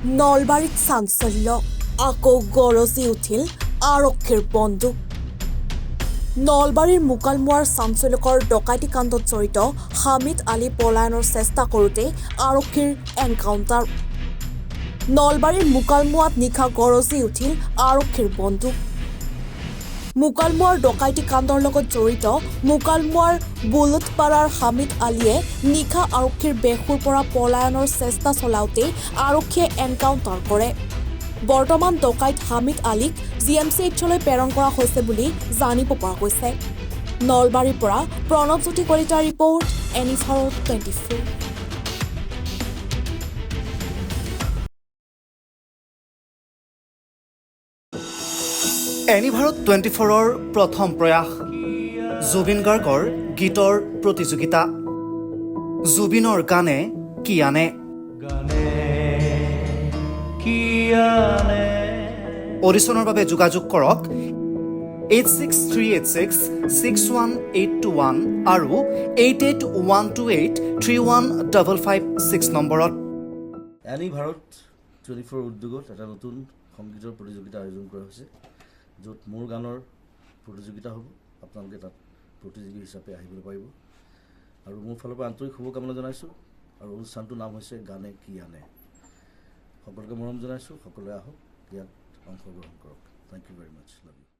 নলবাৰীত চাঞ্চল্য আকৌ গৰজি উঠিল আৰক্ষীৰ বন্দুক নলবাৰীৰ মুকালমুৱাৰ চাঞ্চল্যকৰ ডকাইতি কাণ্ডত জড়িত হামিদ আলী পলায়নৰ চেষ্টা কৰোঁতে আৰক্ষীৰ এনকাউণ্টাৰ নলবাৰীৰ মুকালমুৱাত নিশা গৰজি উঠিল আৰক্ষীৰ বন্দুক মুকালমুৱাৰ ডকাইতি কাণ্ডৰ লগত জড়িত মুকালমুৱাৰ বুলটপাৰাৰ হামিদ আলীয়ে নিশা আৰক্ষীৰ বেশুৰ পৰা পলায়নৰ চেষ্টা চলাওঁতে আৰক্ষীয়ে এনকাউণ্টাৰ কৰে বৰ্তমান ডকাইত হামিদ আলীক জিএমচিএইচলৈ প্ৰেৰণ কৰা হৈছে বুলি জানিব পৰা গৈছে নলবাৰীৰ পৰা প্ৰণৱজ্যোতি কলিতাৰ ৰিপৰ্ট এনিভাৰত 24 এনিভাৰত 24ৰ প্ৰথম প্ৰয়াস জুবিন গাৰ্গৰ গীতৰ প্ৰতিযোগিতা জুবিনৰ গানে কি আনে অডিশ্যনৰ বাবে যোগাযোগ কৰক 8638661821 আৰু 8812831556 নম্বৰত এনিভাৰত 24 উদ্যোগত এটা নতুন সংগীতৰ প্ৰতিযোগিতা আয়োজন কৰা হৈছে য'ত মোৰ গানৰ প্ৰতিযোগিতা হ'ব আপোনালোকে তাত প্ৰতিযোগী হিচাপে আহিবলৈ পাৰিব আৰু মোৰ ফালৰ পৰা আন্তৰিক শুভকামনা জনাইছোঁ আৰু অনুষ্ঠানটোৰ নাম হৈছে গানে কি আনে সকলোকে মৰম জনাইছোঁ সকলোৱে আহক ইয়াত অংশগ্ৰহণ কৰক thank you very much love U